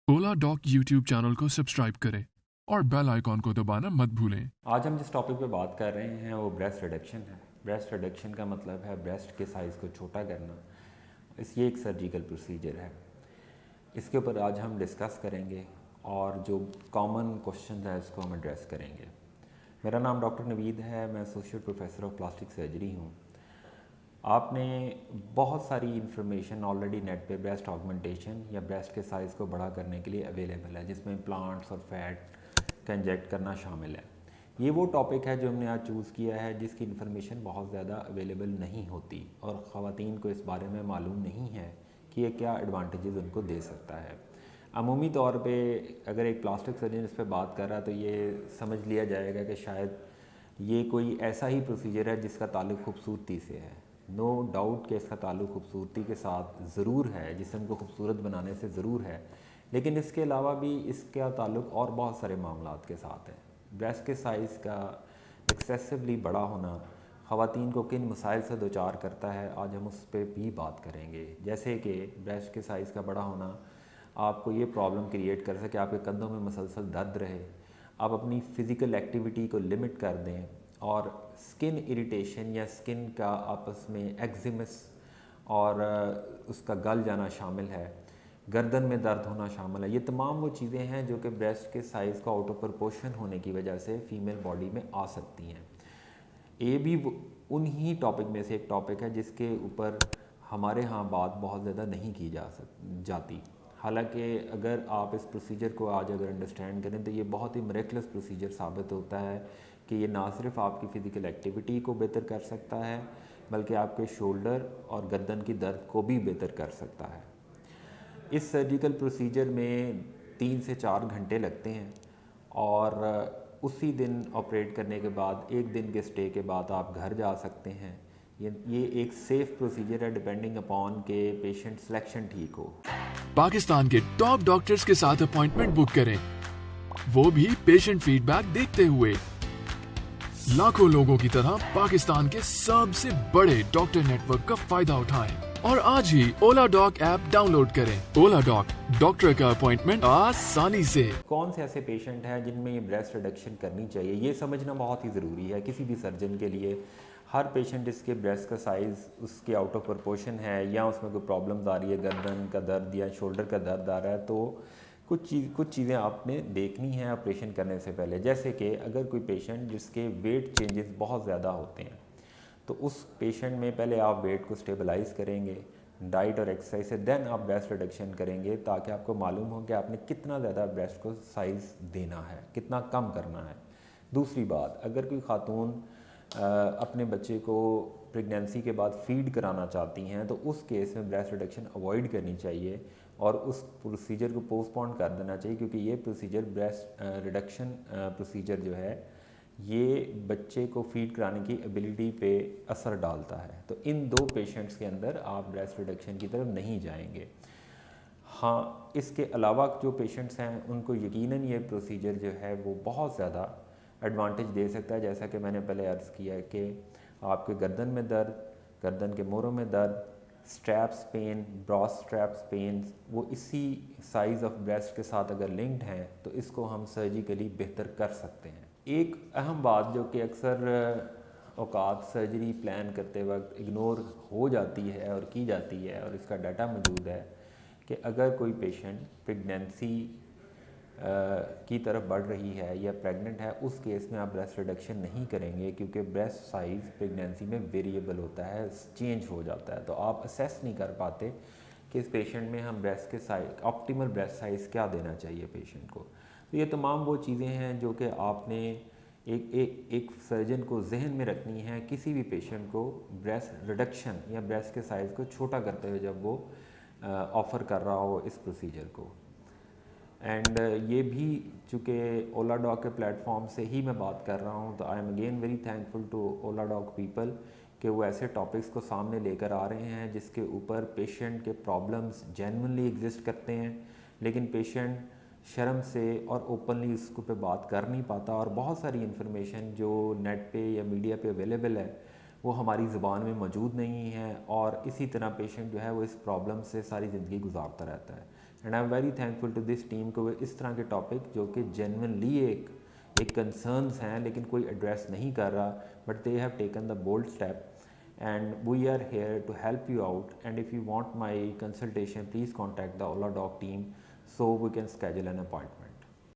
ओला dock YouTube channel को subscribe करें और बेल आइकॉन को दबाना मत भूलें। आज हम जिस टॉपिक पे बात कर रहे हैं वो ब्रेस्ट रिडक्शन है। ब्रेस्ट रिडक्शन का मतलब है ब्रेस्ट के साइज़ को छोटा करना। ये एक सर्जिकल प्रोसीजर है। इसके ऊपर आज हम डिस्कस करेंगे और जो कॉमन क्वेश्चन है इसको हम एड्रेस करेंगे। मेरा नाम डॉक्टर नवीद है, मैं associate professor of plastic surgery हूँ। आपने बहुत सारी इन्फॉर्मेशन ऑलरेडी नेट पे ब्रेस्ट ऑगमेंटेशन या ब्रेस्ट के साइज़ को बड़ा करने के लिए अवेलेबल है, जिसमें प्लांट्स और फैट का इंजेक्ट करना शामिल है। ये वो टॉपिक है जो हमने आज चूज़ किया है जिसकी इन्फॉर्मेशन बहुत ज़्यादा अवेलेबल नहीं होती और ख़वातीन को इस बारे में मालूम नहीं है कि ये क्या एडवांटेजेस उनको दे सकता है। अमूमी तौर पे अगर एक प्लास्टिक सर्जन इस पर बात कर रहा है तो ये समझ लिया जाएगा कि शायद ये कोई ऐसा ही प्रोसीजर है जिसका ताल्लुक़ खूबसूरती से है। नो डाउट कि इसका ताल्लुक़ खूबसूरती के साथ ज़रूर है, जिस्म को खूबसूरत बनाने से ज़रूर है, लेकिन इसके अलावा भी इसका ताल्लुक़ और बहुत सारे मामलात के साथ है। ब्रेस्ट के साइज़ का एक्सेसिवली बड़ा होना ख़वातीन को किन मसाइल से दो चार करता है, आज हम उस पर भी बात करेंगे। जैसे कि ब्रेस्ट के साइज़ का बड़ा होना आपको ये प्रॉब्लम क्रिएट कर सके, आपके कंधों में मसलसल दर्द रहे, आप अपनी फ़िज़िकल एक्टिविटी को लिमिट कर दें और स्किन इरिटेशन या स्किन का आपस में एक्जिमस और उसका गल जाना शामिल है, गर्दन में दर्द होना शामिल है। ये तमाम वो चीज़ें हैं जो कि ब्रेस्ट के साइज़ का आउट ऑफ प्रोपोर्शन होने की वजह से फ़ीमेल बॉडी में आ सकती हैं। ये भी उन्हीं टॉपिक में से एक टॉपिक है जिसके ऊपर हमारे यहाँ बात बहुत ज़्यादा नहीं की जाती। हालांकि अगर आप इस प्रोसीजर को आज अगर अंडरस्टैंड करें तो ये बहुत ही मिरेकलस प्रोसीजर साबित होता है कि ये ना सिर्फ आपकी फ़िज़िकल एक्टिविटी को बेहतर कर सकता है बल्कि आपके शोल्डर और गर्दन की दर्द को भी बेहतर कर सकता है। इस सर्जिकल प्रोसीजर में 3 से 4 घंटे लगते हैं और उसी दिन ऑपरेट करने के बाद 1 दिन के स्टे के बाद आप घर जा सकते हैं। ये एक सेफ़ प्रोसीजर है डिपेंडिंग अपॉन के पेशेंट सिलेक्शन ठीक हो। पाकिस्तान के टॉप डॉक्टर्स के साथ अपॉइंटमेंट बुक करें, वो भी पेशेंट फीडबैक देखते हुए। लाखों लोगों की तरह पाकिस्तान के सबसे बड़े डॉक्टर नेटवर्क का फायदा उठाएं और आज ही ओला डॉक ऐप डाउनलोड करें। ओला डॉक, डॉक्टर का अपॉइंटमेंट आसानी से। कौन से ऐसे पेशेंट हैं जिनमें ये ब्रेस्ट रिडक्शन करनी चाहिए, ये समझना बहुत ही ज़रूरी है किसी भी सर्जन के लिए। हर पेशेंट जिसके ब्रेस्ट का साइज़ उसके आउट ऑफ प्रोपोर्शन है या उसमें कोई प्रॉब्लम्स आ रही है, गर्दन का दर्द या शोल्डर का दर्द आ रहा है, तो कुछ चीज़ें आपने देखनी है ऑपरेशन करने से पहले। जैसे कि अगर कोई पेशेंट जिसके वेट चेंजेस बहुत ज़्यादा होते हैं तो उस पेशेंट में पहले आप वेट को स्टेबलाइज करेंगे डाइट और एक्सरसाइज से, देन आप ब्रेस्ट रिडक्शन करेंगे ताकि आपको मालूम हो कि आपने कितना ज़्यादा ब्रेस्ट को साइज़ देना है, कितना कम करना है। दूसरी बात, अगर कोई खातून अपने बच्चे को प्रेगनेंसी के बाद फीड कराना चाहती हैं तो उस केस में ब्रेस्ट रिडक्शन अवॉइड करनी चाहिए और उस प्रोसीजर को पोस्टपोन कर देना चाहिए, क्योंकि ये प्रोसीजर ब्रेस्ट रिडक्शन प्रोसीजर जो है ये बच्चे को फीड कराने की एबिलिटी पे असर डालता है। तो इन 2 पेशेंट्स के अंदर आप ब्रेस्ट रिडक्शन की तरफ नहीं जाएंगे। हाँ, इसके अलावा जो पेशेंट्स हैं उनको यकीनन ये प्रोसीजर जो है वो बहुत ज़्यादा एडवांटेज दे सकता है। जैसा कि मैंने पहले अर्ज़ किया कि आपके गर्दन में दर्द, गर्दन के मोरों में दर्द, स्ट्रैप्स पेन, ब्रॉस स्ट्रैप्स पेन, वो इसी साइज़ ऑफ ब्रेस्ट के साथ अगर लिंक्ड हैं तो इसको हम सर्जिकली बेहतर कर सकते हैं। एक अहम बात जो कि अक्सर औकात सर्जरी प्लान करते वक्त इग्नोर हो जाती है और की जाती है और इसका डाटा मौजूद है कि अगर कोई पेशेंट प्रेगनेंसी की तरफ बढ़ रही है या प्रेग्नेंट है, उस केस में आप ब्रेस्ट रिडक्शन नहीं करेंगे, क्योंकि ब्रेस्ट साइज़ प्रेगनेंसी में वेरिएबल होता है, चेंज हो जाता है। तो आप असेस नहीं कर पाते कि इस पेशेंट में हम ब्रेस्ट के साइज ऑप्टिमल ब्रेस्ट साइज़ क्या देना चाहिए पेशेंट को। तो ये तमाम वो चीज़ें हैं जो कि आपने एक सर्जन को जहन में रखनी है किसी भी पेशेंट को ब्रेस्ट रिडक्शन या ब्रेस्ट के साइज़ को छोटा करते हुए जब वो ऑफ़र कर रहा हो इस प्रोसीजर को। एंड ये भी चूँकि ओला डॉक के प्लेटफॉर्म से ही मैं बात कर रहा हूँ, तो I am again very thankful to Ola doc people कि वो ऐसे टॉपिक्स को सामने लेकर आ रहे हैं जिसके ऊपर पेशेंट के प्रॉब्लम्स जेन्युइनली एग्जिस्ट करते हैं, लेकिन पेशेंट शर्म से और ओपनली उसको पे बात कर नहीं पाता और बहुत सारी इन्फॉर्मेशन जो नेट पे या मीडिया पे अवेलेबल है वो हमारी ज़ुबान में मौजूद नहीं है और इसी तरह पेशेंट जो है वो इस प्रॉब्लम से सारी ज़िंदगी गुजारता रहता है। And I am very thankful to this team को इस तरह के टॉपिक जो कि जेन्युइनली एक कंसर्न्स हैं लेकिन कोई एड्रेस नहीं कर रहा, but they have taken the bold step and we are here to help you out. And if you want my consultation, please contact the Ola Doc team so we can schedule an appointment.